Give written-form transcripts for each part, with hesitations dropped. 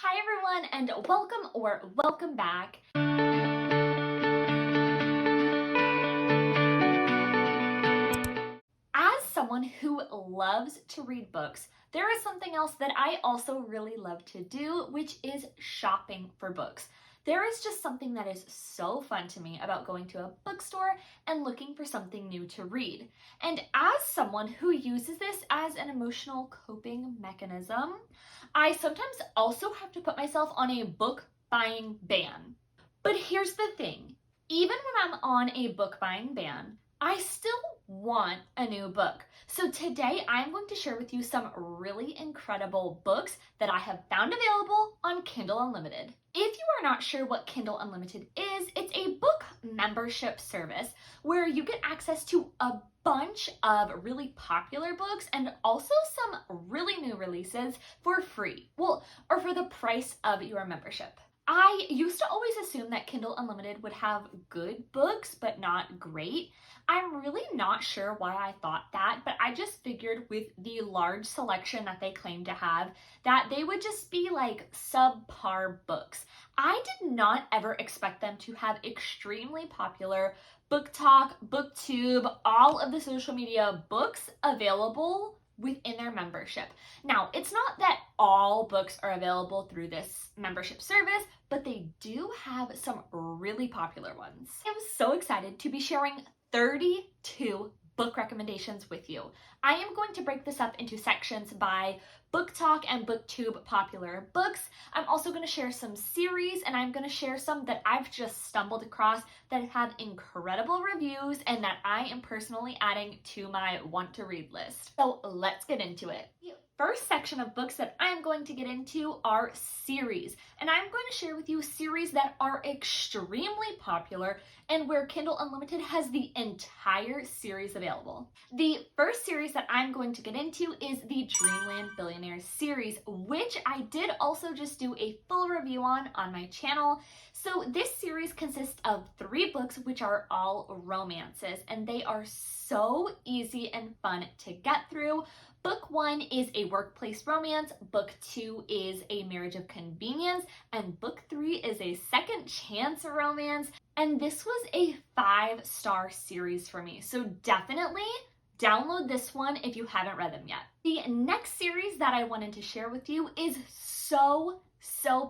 Hi everyone, and welcome or welcome back. As someone who loves to read books, there is something else that I also really love to do, which is shopping for books. There is just something that is so fun to me about going to a bookstore and looking for something new to read. And as someone who uses this as an emotional coping mechanism, I sometimes also have to put myself on a book buying ban. But here's the thing, even when I'm on a book buying ban, I still want a new book. So today I'm going to share with you some really incredible books that I have found available on Kindle Unlimited. If you are not sure what Kindle Unlimited is, it's a book membership service where you get access to a bunch of really popular books and also some really new releases for free. Well, or for the price of your membership. I used to always assume that Kindle Unlimited would have good books, but not great. I'm really not sure why I thought that, but I just figured with the large selection that they claim to have, that they would just be like subpar books. I did not ever expect them to have extremely popular book talk, booktube, all of the social media books available within their membership. Now, it's not that all books are available through this membership service, but they do have some really popular ones. I'm so excited to be sharing 32 book recommendations with you. I am going to break this up into sections by book talk and booktube popular books. I'm also going to share some series, and I'm going to share some that I've just stumbled across that have incredible reviews and that I am personally adding to my want to read list. So let's get into it. First section of books that I'm going to get into are series, and I'm going to share with you series that are extremely popular and where Kindle Unlimited has the entire series available. The first series that I'm going to get into is the Dreamland Billionaires series, which I did also just do a full review on my channel. So this series consists of 3 books which are all romances, and they are so easy and fun to get through. Book 1 is a workplace romance, book 2 is a marriage of convenience, and book 3 is a second chance romance. And this was a 5-star series for me, so definitely download this one if you haven't read them yet. The next series that I wanted to share with you is so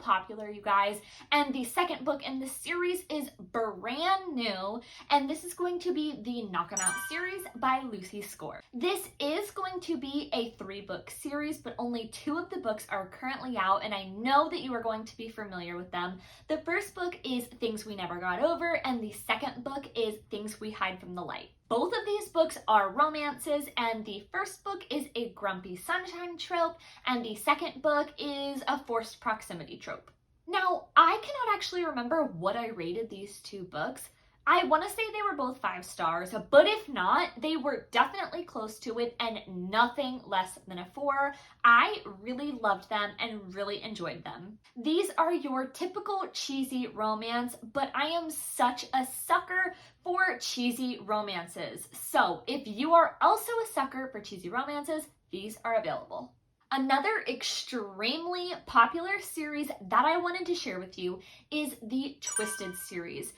popular, you guys, and the second book in this series is brand new, and this is going to be the Knock 'Em Out series by Lucy Score. This is going to be a 3-book series, but only 2 of the books are currently out, and I know that you are going to be familiar with them. The first book is Things We Never Got Over, and the second book is Things We Hide from the Light. Both of these books are romances, and the first book is a grumpy sunshine trope, and the second book is a forced proximity trope. Now, I cannot actually remember what I rated these 2 books. I want to say they were both 5 stars, but if not, they were definitely close to it and nothing less than a 4. I really loved them and really enjoyed them. These are your typical cheesy romance, but I am such a sucker for cheesy romances. So if you are also a sucker for cheesy romances, these are available. Another extremely popular series that I wanted to share with you is the Twisted series.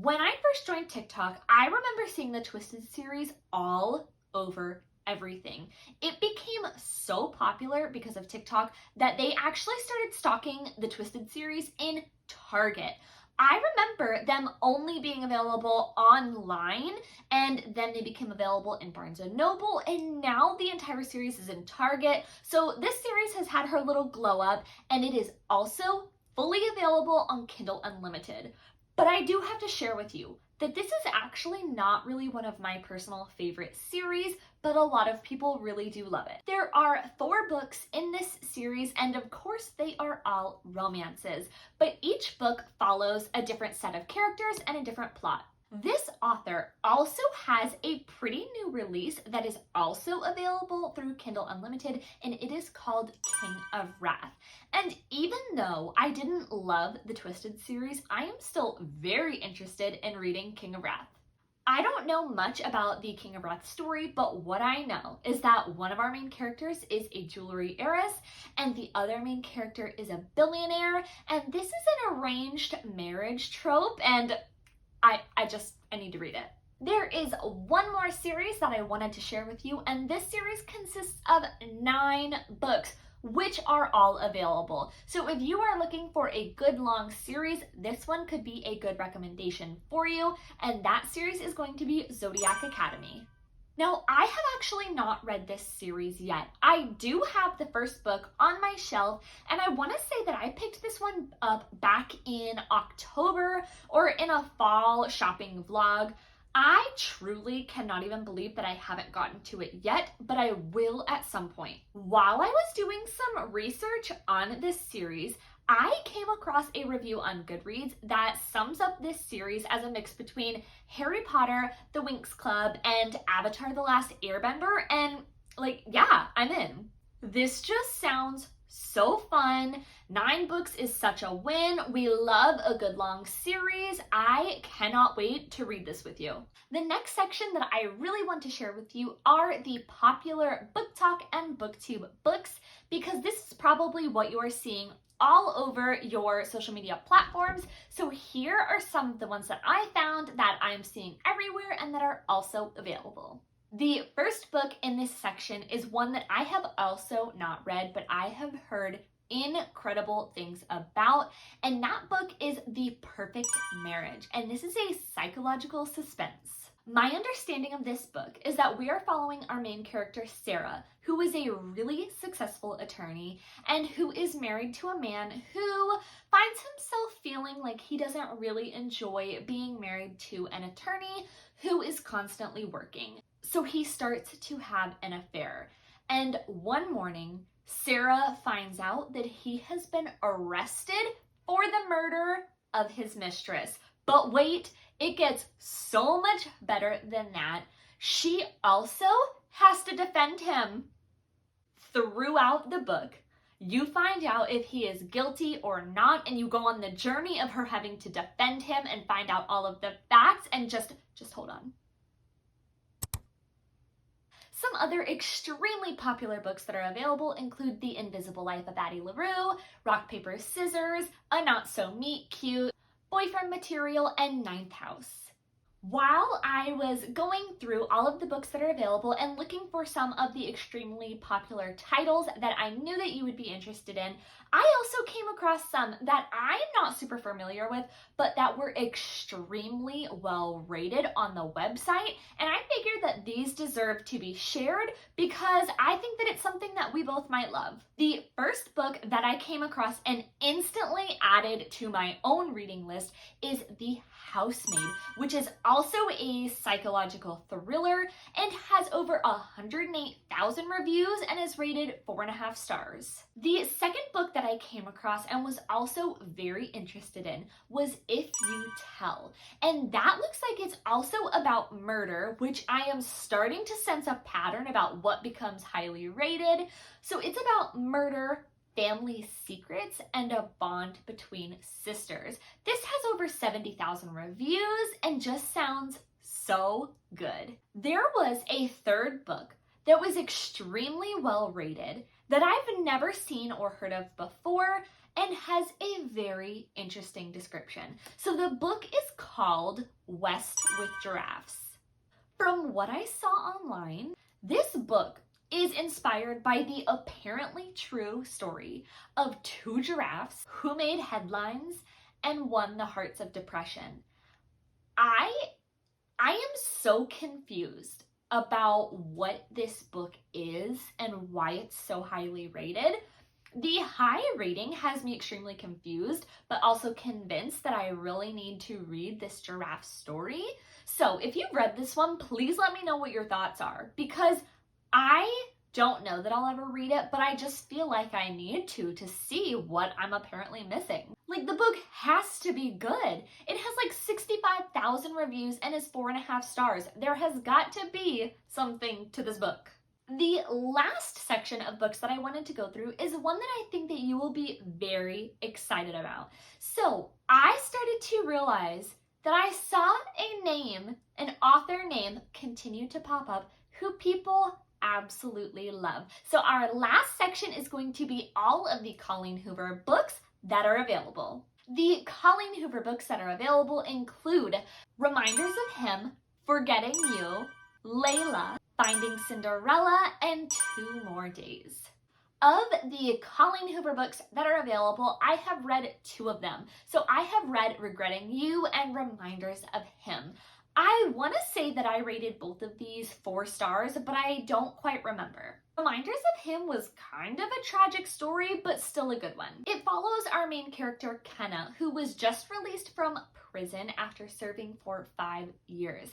When I first joined TikTok, I remember seeing the Twisted series all over everything. It became so popular because of TikTok that they actually started stocking the Twisted series in Target. I remember them only being available online, and then they became available in Barnes & Noble, and now the entire series is in Target. So this series has had her little glow up, and it is also fully available on Kindle Unlimited. But I do have to share with you that this is actually not really one of my personal favorite series, but a lot of people really do love it. There are 4 books in this series, and of course they are all romances, but each book follows a different set of characters and a different plot. This author also has a pretty new release that is also available through Kindle Unlimited, and it is called King of Wrath. And even though I didn't love the Twisted series, I am still very interested in reading King of Wrath. I don't know much about the King of Wrath story, but what I know is that one of our main characters is a jewelry heiress and the other main character is a billionaire, and this is an arranged marriage trope, and I need to read it. There is one more series that I wanted to share with you, and this series consists of 9 books, which are all available. So if you are looking for a good long series, this one could be a good recommendation for you, and that series is going to be Zodiac Academy. Now, I have actually not read this series yet. I do have the first book on my shelf, and I want to say that I picked this one up back in October or in a fall shopping vlog. I truly cannot even believe that I haven't gotten to it yet, but I will at some point. While I was doing some research on this series, I came across a review on Goodreads that sums up this series as a mix between Harry Potter, The Winx Club, and Avatar: The Last Airbender, and yeah, I'm in. This just sounds so fun. 9 books is such a win. We love a good long series. I cannot wait to read this with you. The next section that I really want to share with you are the popular book talk and booktube books, because this is probably what you are seeing all over your social media platforms. So here are some of the ones that I found that I'm seeing everywhere and that are also available. The first book in this section is one that I have also not read, but I have heard incredible things about, and that book is The Perfect Marriage, and this is a psychological suspense. My understanding of this book is that we are following our main character, Sarah, who is a really successful attorney and who is married to a man who finds himself feeling like he doesn't really enjoy being married to an attorney who is constantly working. So he starts to have an affair. And one morning, Sarah finds out that he has been arrested for the murder of his mistress. But wait, it gets so much better than that. She also has to defend him. Throughout the book, you find out if he is guilty or not, and you go on the journey of her having to defend him and find out all of the facts, and just hold on. Some other extremely popular books that are available include The Invisible Life of Addie LaRue, Rock, Paper, Scissors, A Not So Meet Cute, Boyfriend Material, and Ninth House. While I was going through all of the books that are available and looking for some of the extremely popular titles that I knew that you would be interested in, I also came across some that I'm not super familiar with, but that were extremely well rated on the website, and I figured that these deserve to be shared because I think that it's something that we both might love. The first book that I came across and instantly added to my own reading list is The Housemaid, which is also a psychological thriller and has over 108,000 reviews and is rated 4.5 stars. The second book that I came across and was also very interested in was If You Tell, and that looks like it's also about murder, which I am starting to sense a pattern about what becomes highly rated. So it's about murder, family secrets, and a bond between sisters. This has over 70,000 reviews and just sounds so good. There was a third book that was extremely well rated that I've never seen or heard of before and has a very interesting description. So the book is called West with Giraffes. From what I saw online, this book is inspired by the apparently true story of 2 giraffes who made headlines and won the hearts of depression. I am so confused about what this book is and why it's so highly rated. The high rating has me extremely confused, but also convinced that I really need to read this giraffe story. So if you've read this one, please let me know what your thoughts are, because I don't know that I'll ever read it, but I just feel like I need to see what I'm apparently missing. Like, the book has to be good. It has like 65,000 reviews and is 4.5 stars. There has got to be something to this book. The last section of books that I wanted to go through is one that I think that you will be very excited about. So I started to realize that I saw an author name continue to pop up who people absolutely love. So our last section is going to be all of the Colleen Hoover books that are available. The Colleen Hoover books that are available include Reminders of Him, Forgetting You, Layla, Finding Cinderella, and Two More Days. Of the Colleen Hoover books that are available, I have read 2 of them. So I have read Regretting You and Reminders of Him. I want to say that I rated both of these 4 stars, but I don't quite remember. Reminders of Him was kind of a tragic story, but still a good one. It follows our main character, Kenna, who was just released from prison after serving for 5 years.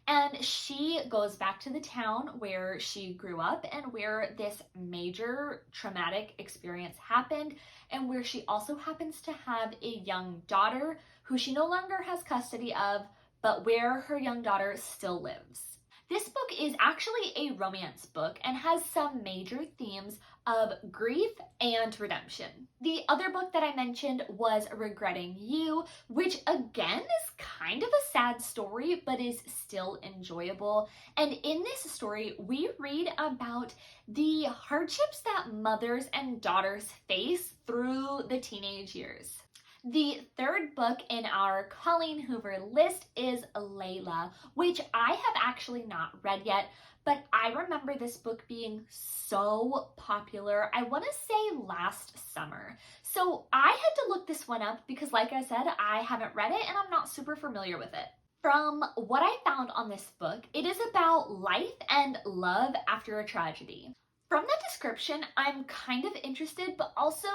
And she goes back to the town where she grew up and where this major traumatic experience happened, and where she also happens to have a young daughter who she no longer has custody of, but where her young daughter still lives. This book is actually a romance book and has some major themes of grief and redemption. The other book that I mentioned was Regretting You, which again is kind of a sad story, but is still enjoyable. And in this story, we read about the hardships that mothers and daughters face through the teenage years. The third book in our Colleen Hoover list is Layla, which I have actually not read yet, but I remember this book being so popular, I want to say last summer. So I had to look this one up because, like I said, I haven't read it and I'm not super familiar with it. From what I found on this book, it is about life and love after a tragedy. From the description, I'm kind of interested, but also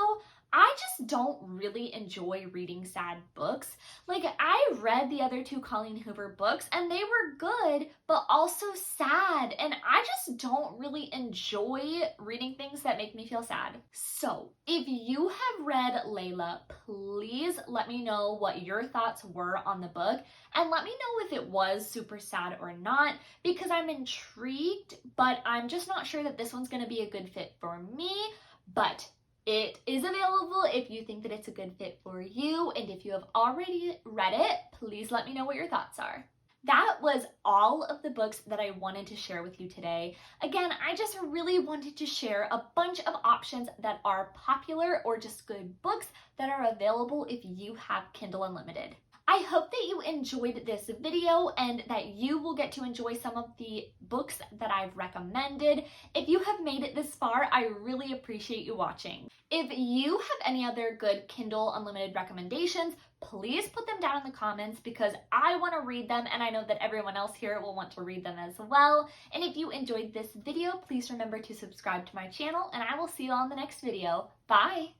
I just don't really enjoy reading sad books. Like, I read the other 2 Colleen Hoover books and they were good, but also sad. And I just don't really enjoy reading things that make me feel sad. So if you have read Layla, please let me know what your thoughts were on the book. And let me know if it was super sad or not, because I'm intrigued, but I'm just not sure that this one's going to be a good fit for me. But it is available if you think that it's a good fit for you, and if you have already read it, please let me know what your thoughts are. That was all of the books that I wanted to share with you today. Again, I just really wanted to share a bunch of options that are popular or just good books that are available if you have Kindle Unlimited. I hope that you enjoyed this video and that you will get to enjoy some of the books that I've recommended. If you have made it this far, I really appreciate you watching. If you have any other good Kindle Unlimited recommendations, please put them down in the comments because I want to read them and I know that everyone else here will want to read them as well. And if you enjoyed this video, please remember to subscribe to my channel and I will see you on the next video. Bye!